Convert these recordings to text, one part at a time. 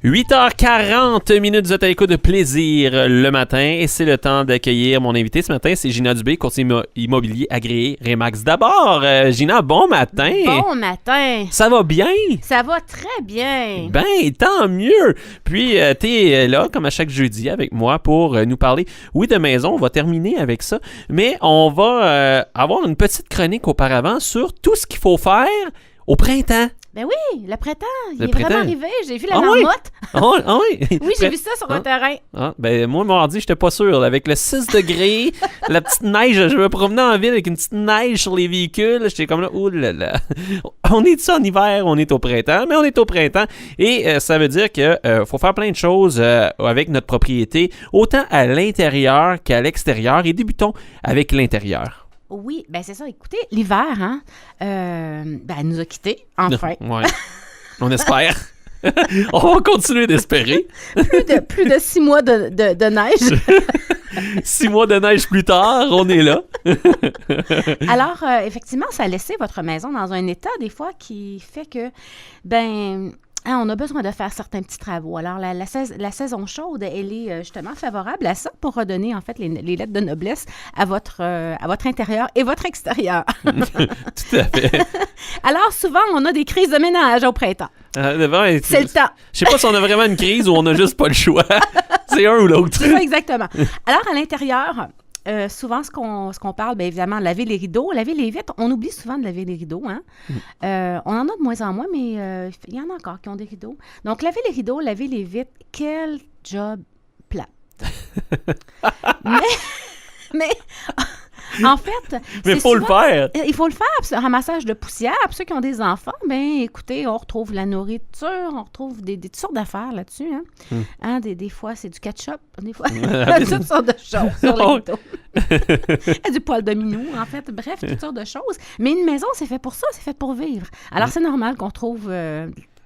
8h40 minutes, vous êtes à l'écoute de Plaisir le matin et c'est le temps d'accueillir mon invité ce matin, c'est Gina Dubé, courtier immobilier agréé Remax. D'abord, Gina, bon matin! Bon matin! Ça va bien? Ça va très bien! Ben, tant mieux! Puis, t'es là, comme à chaque jeudi, avec moi pour nous parler, oui, de maison, on va terminer avec ça, mais on va avoir une petite chronique auparavant sur tout ce qu'il faut faire au printemps. Ben oui, le printemps, il est vraiment arrivé. J'ai vu la marmotte. Oui, oui, j'ai vu ça sur un terrain. Ben moi, mardi, j'étais pas sûr. Là, avec le 6 degrés, la petite neige, je me promenais en ville avec une petite neige sur les véhicules. J'étais comme là, oh là là. On est en hiver, on est au printemps, mais on est au printemps. Et ça veut dire qu'il faut faire plein de choses avec notre propriété, autant à l'intérieur qu'à l'extérieur. Et débutons avec l'intérieur. Oui, ben c'est ça. Écoutez, l'hiver, elle nous a quittés, enfin. Ouais. On espère. On va continuer d'espérer. plus de 6 mois de neige. 6 mois de neige plus tard, on est là. Alors, effectivement, ça a laissé votre maison dans un état, des fois, qui fait que, on a besoin de faire certains petits travaux. Alors, la saison chaude, elle est justement favorable à ça pour redonner, en fait, les lettres de noblesse à votre intérieur et votre extérieur. Tout à fait. Alors, souvent, on a des crises de ménage au printemps. C'est le temps. Je sais pas si on a vraiment une crise ou on n'a juste pas le choix. C'est un ou l'autre. C'est ça, exactement. Alors, à l'intérieur... souvent, ce qu'on parle, bien évidemment, laver les rideaux, laver les vitres. On oublie souvent de laver les rideaux. Hein? On en a de moins en moins, mais il y en a encore qui ont des rideaux. Donc, laver les rideaux, laver les vitres, quel job plat. mais en fait... Mais il faut le faire. Il faut le faire. Puis, un ramassage de poussière. Pour ceux qui ont des enfants, bien, écoutez, on retrouve la nourriture, on retrouve des toutes sortes d'affaires là-dessus. Hein? Des fois, c'est du ketchup. Des fois, toutes sortes de choses sur les rideaux. Il y a du poil de minou, en fait. Bref, toutes sortes de choses. Mais une maison, c'est fait pour ça. C'est fait pour vivre. Alors, c'est normal qu'on trouve...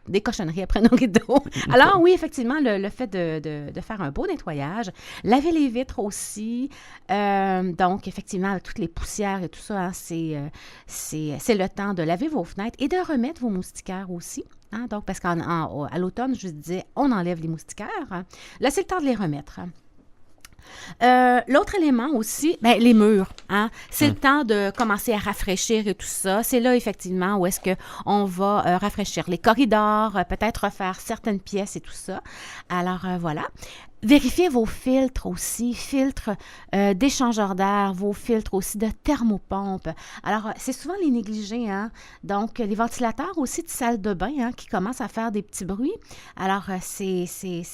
des cochonneries après nos rideaux. Alors oui, effectivement, le fait de faire un beau nettoyage, laver les vitres aussi, donc effectivement, toutes les poussières et tout ça, hein, c'est le temps de laver vos fenêtres et de remettre vos moustiquaires aussi. Hein, donc, parce qu'à l'automne, je vous disais, on enlève les moustiquaires. Hein. Là, c'est le temps de les remettre. L'autre élément aussi, les murs. Hein? C'est le temps de commencer à rafraîchir et tout ça. C'est là, effectivement, où est-ce qu'on va rafraîchir les corridors, peut-être refaire certaines pièces et tout ça. Alors, voilà. Vérifiez vos filtres aussi, filtres d'échangeurs d'air, vos filtres aussi de thermopompe. Alors, c'est souvent les négligés, hein? Donc, les ventilateurs aussi de salle de bain, hein, qui commencent à faire des petits bruits. Alors, c'est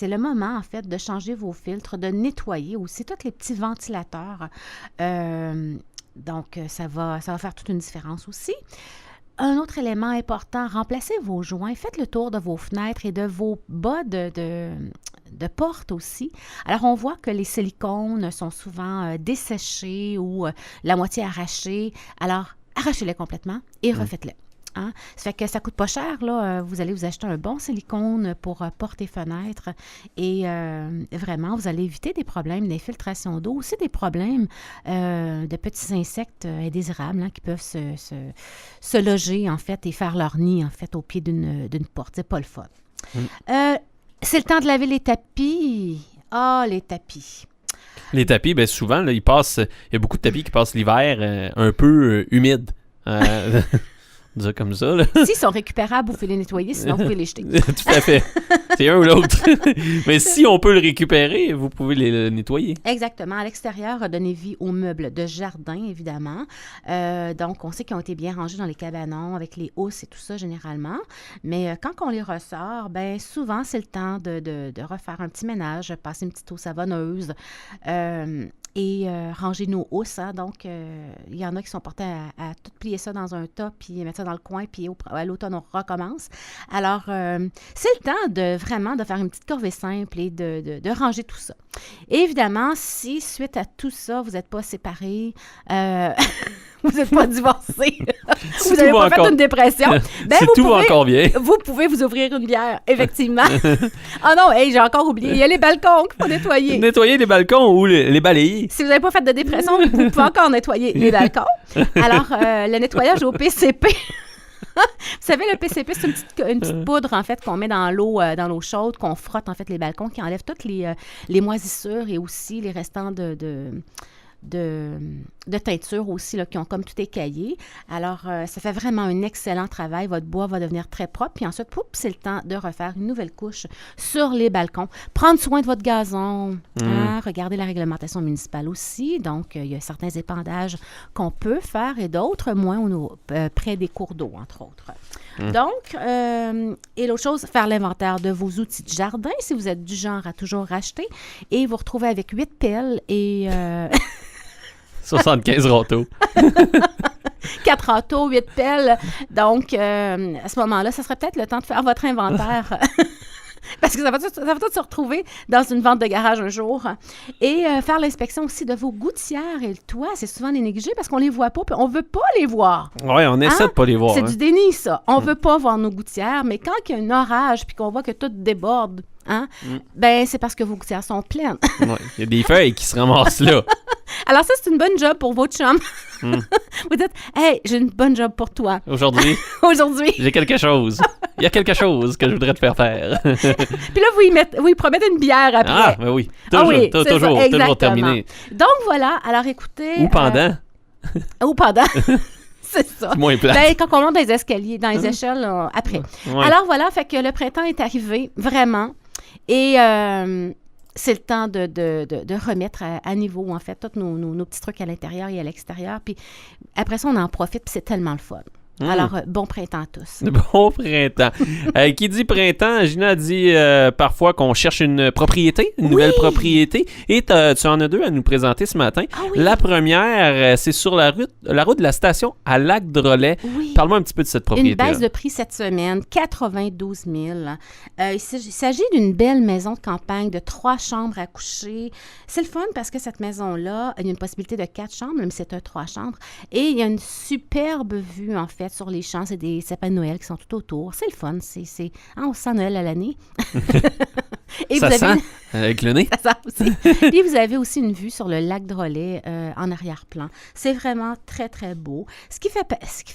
le moment, en fait, de changer vos filtres, de nettoyer aussi tous les petits ventilateurs. Donc, ça va faire toute une différence aussi. Un autre élément important, remplacez vos joints, faites le tour de vos fenêtres et de vos bas de porte aussi. Alors, on voit que les silicones sont souvent desséchés ou la moitié arrachée. Alors, arrachez-les complètement et refaites-les. Hein? Ça fait que ça ne coûte pas cher, là. Vous allez vous acheter un bon silicone pour portes et fenêtres et vraiment, vous allez éviter des problèmes d'infiltration d'eau, aussi des problèmes de petits insectes indésirables, hein, qui peuvent se loger, en fait, et faire leur nid, en fait, au pied d'une porte. C'est pas le fun. C'est le temps de laver les tapis. Les tapis. Les tapis, bien souvent, là, il y a beaucoup de tapis qui passent l'hiver un peu humides. Dire comme ça, là. S'ils sont récupérables, vous pouvez les nettoyer, sinon vous pouvez les jeter. Tout à fait. C'est un ou l'autre. Mais si on peut le récupérer, vous pouvez le nettoyer. Exactement. À l'extérieur, donnez vie aux meubles de jardin, évidemment. Donc, on sait qu'ils ont été bien rangés dans les cabanons, avec les housses et tout ça, généralement. Mais quand on les ressort, bien, souvent, c'est le temps de refaire un petit ménage, passer une petite eau savonneuse, et ranger nos housses. Hein. Donc, il y en a qui sont portés à tout plier ça dans un tas, puis mettre ça dans le coin, puis à l'automne, on recommence. Alors, c'est le temps vraiment de faire une petite corvée simple et de ranger tout ça. Et évidemment, si, suite à tout ça, vous n'êtes pas séparés, vous n'êtes pas divorcés, vous n'avez pas fait une dépression, encore bien. Vous pouvez vous ouvrir une bière, effectivement. Non, j'ai encore oublié. Il y a les balcons qu'il faut nettoyer. Nettoyer les balcons ou les balayer. Si vous n'avez pas fait de dépression, vous pouvez encore nettoyer les balcons. Alors, le nettoyage au PCP... Vous savez, le PCP, c'est une petite poudre, en fait, qu'on met dans l'eau chaude, qu'on frotte, en fait, les balcons, qui enlève toutes les moisissures et aussi les restants de teinture aussi, là, qui ont comme tout écaillé. Alors, ça fait vraiment un excellent travail. Votre bois va devenir très propre. Puis ensuite, c'est le temps de refaire une nouvelle couche sur les balcons. Prendre soin de votre gazon. Regardez la réglementation municipale aussi. Donc, il y a certains épandages qu'on peut faire et d'autres moins près des cours d'eau, entre autres. Donc, et l'autre chose, faire l'inventaire de vos outils de jardin si vous êtes du genre à toujours racheter et vous retrouvez avec 8 pelles et... 75 râteaux. 4 râteaux, 8 pelles. Donc, à ce moment-là, ça serait peut-être le temps de faire votre inventaire. Parce que ça va tout se retrouver dans une vente de garage un jour. Et faire l'inspection aussi de vos gouttières et le toit. C'est souvent les négligés parce qu'on les voit pas, puis on veut pas les voir. Oui, on essaie de pas les voir. C'est du déni, ça. On veut pas voir nos gouttières, mais quand il y a un orage puis qu'on voit que tout déborde, ben c'est parce que vos gouttières sont pleines. Il y a des feuilles qui se ramassent là. Alors ça, c'est une bonne job pour votre chum. Vous dites, « Hey, j'ai une bonne job pour toi. » Aujourd'hui, j'ai quelque chose. Il y a quelque chose que je voudrais te faire faire. Puis là, vous y promettez une bière après. Ah, ben oui. Toujours terminé. Donc voilà, alors écoutez... Ou pendant. Ou pendant. C'est ça. C'est moins plat. Ben, quand on monte dans les escaliers, dans les échelles, après. Ouais. Alors voilà, fait que le printemps est arrivé, vraiment. Et... c'est le temps de remettre à niveau, en fait, tous nos petits trucs à l'intérieur et à l'extérieur. Puis après ça, on en profite, puis c'est tellement le fun. Alors, bon printemps à tous. Bon printemps. Qui dit printemps, Gina dit parfois qu'on cherche une propriété, une nouvelle propriété. Et tu en as deux à nous présenter ce matin. Ah oui. La première, c'est sur la route de la station à Lac-Drolet. Oui. Parle-moi un petit peu de cette propriété. Une baisse de prix cette semaine, 92 000. Il s'agit d'une belle maison de campagne de 3 chambres à coucher. C'est le fun parce que cette maison-là, il y a une possibilité de 4 chambres, mais c'est un 3 chambres. Et il y a une superbe vue, en fait, sur les champs. C'est des sapins de Noël qui sont tout autour. C'est le fun. On sent Noël à l'année. Et ça vous avez sent avec le nez. Ça sent aussi. Puis vous avez aussi une vue sur le lac Drolet en arrière-plan. C'est vraiment très, très beau. Ce qui fait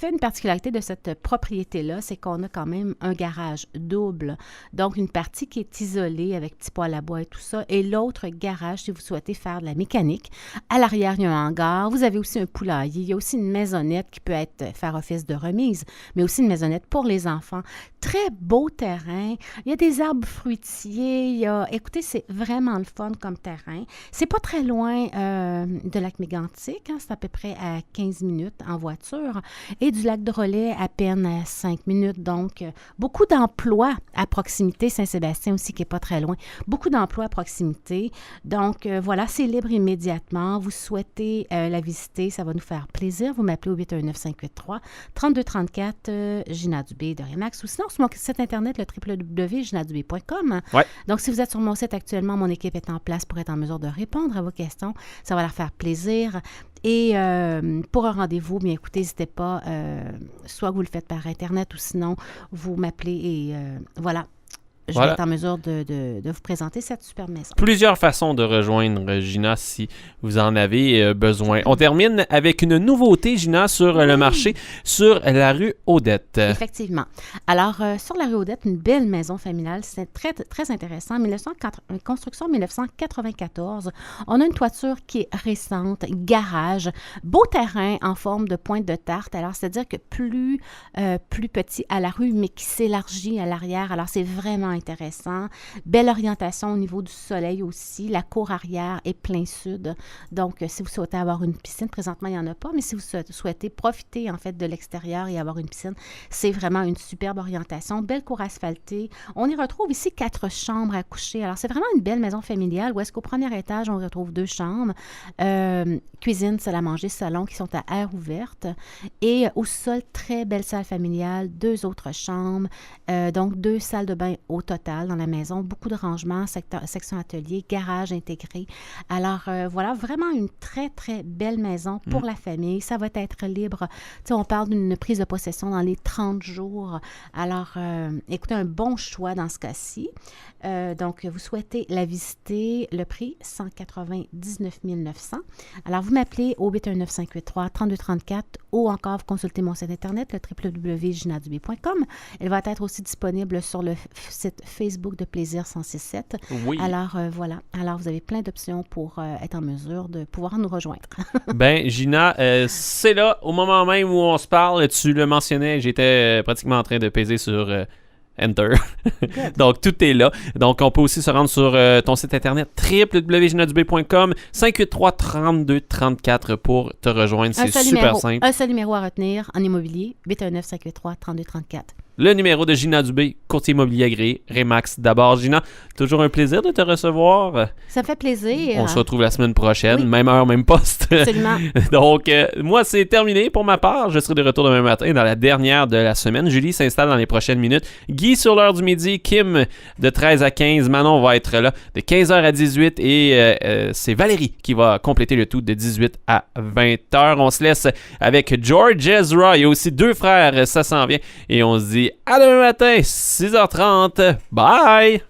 une particularité de cette propriété-là, c'est qu'on a quand même un garage double. Donc, une partie qui est isolée avec petit poêle à bois et tout ça, et l'autre garage si vous souhaitez faire de la mécanique. À l'arrière, il y a un hangar. Vous avez aussi un poulailler. Il y a aussi une maisonnette qui peut faire office de remise, mais aussi une maisonnette pour les enfants. Très beau terrain. Il y a des arbres fruitiers. Écoutez, c'est vraiment le fun comme terrain. C'est pas très loin de lac Mégantic. C'est à peu près à 15 minutes en voiture. Et du lac Drolet, à peine à 5 minutes. Donc, beaucoup d'emplois à proximité. Saint-Sébastien aussi, qui est pas très loin. Beaucoup d'emplois à proximité. Donc, voilà, c'est libre immédiatement. Vous souhaitez la visiter, ça va nous faire plaisir. Vous m'appelez au 819-583-3234, Gina Dubé de Remax, ou sinon sur mon site internet, le www.ginadubé.com. Ouais. Donc, si vous êtes sur mon site actuellement, mon équipe est en place pour être en mesure de répondre à vos questions. Ça va leur faire plaisir. Et pour un rendez-vous, bien écoutez, n'hésitez pas, soit vous le faites par Internet ou sinon, vous m'appelez et voilà. Je vais être en mesure de vous présenter cette super maison. Plusieurs façons de rejoindre Gina si vous en avez besoin. On termine avec une nouveauté, Gina, sur le marché, sur la rue Odette. Effectivement. Alors, sur la rue Odette, une belle maison familiale. C'est très, très intéressant. Construction 1994. On a une toiture qui est récente, garage, beau terrain en forme de pointe de tarte. Alors, c'est-à-dire que plus petit à la rue, mais qui s'élargit à l'arrière. Alors, c'est vraiment intéressant. Belle orientation au niveau du soleil aussi. La cour arrière est plein sud. Donc, si vous souhaitez avoir une piscine, présentement, il n'y en a pas, mais si vous souhaitez profiter, en fait, de l'extérieur et avoir une piscine, c'est vraiment une superbe orientation. Belle cour asphaltée. On y retrouve ici 4 chambres à coucher. Alors, c'est vraiment une belle maison familiale où est-ce qu'au premier étage, on retrouve 2 chambres, cuisine, salle à manger, salon qui sont à air ouverte. Et au sol, très belle salle familiale, 2 autres chambres, donc 2 salles de bain au au total dans la maison. Beaucoup de rangements, section atelier, garage intégré. Alors, voilà, vraiment une très, très belle maison pour la famille. Ça va être libre. Tu sais, on parle d'une prise de possession dans les 30 jours. Alors, écoutez, un bon choix dans ce cas-ci. Donc, vous souhaitez la visiter. Le prix, 199 900. Alors, vous m'appelez au 819-583-3234 ou encore vous consultez mon site Internet, le www.ginadubé.com. Elle va être aussi disponible sur le site Facebook de Plaisir 1067. Oui. Alors, voilà. Alors, vous avez plein d'options pour être en mesure de pouvoir nous rejoindre. Ben, Gina, c'est là, au moment même où on se parle, tu le mentionnais, j'étais pratiquement en train de peser sur Enter. Donc, tout est là. Donc, on peut aussi se rendre sur ton site internet www.ginadubé.com 583-3234 pour te rejoindre. C'est super simple. Un seul numéro à retenir en immobilier, 819-583-3234. Le numéro de Gina Dubé, courtier immobilier agréé, Remax. D'abord, Gina, toujours un plaisir de te recevoir. Ça me fait plaisir. On se retrouve la semaine prochaine, Oui. même heure, même poste. Absolument. Donc, moi, c'est terminé pour ma part. Je serai de retour demain matin dans la dernière de la semaine. Julie s'installe dans les prochaines minutes. Guy sur l'heure du midi. Kim de 13 à 15. Manon va être là de 15h à 18 et c'est Valérie qui va compléter le tout de 18 à 20h. On se laisse avec George Ezra. Il y a aussi 2 frères, ça s'en vient. Et on se dit à demain matin, 6h30. Bye!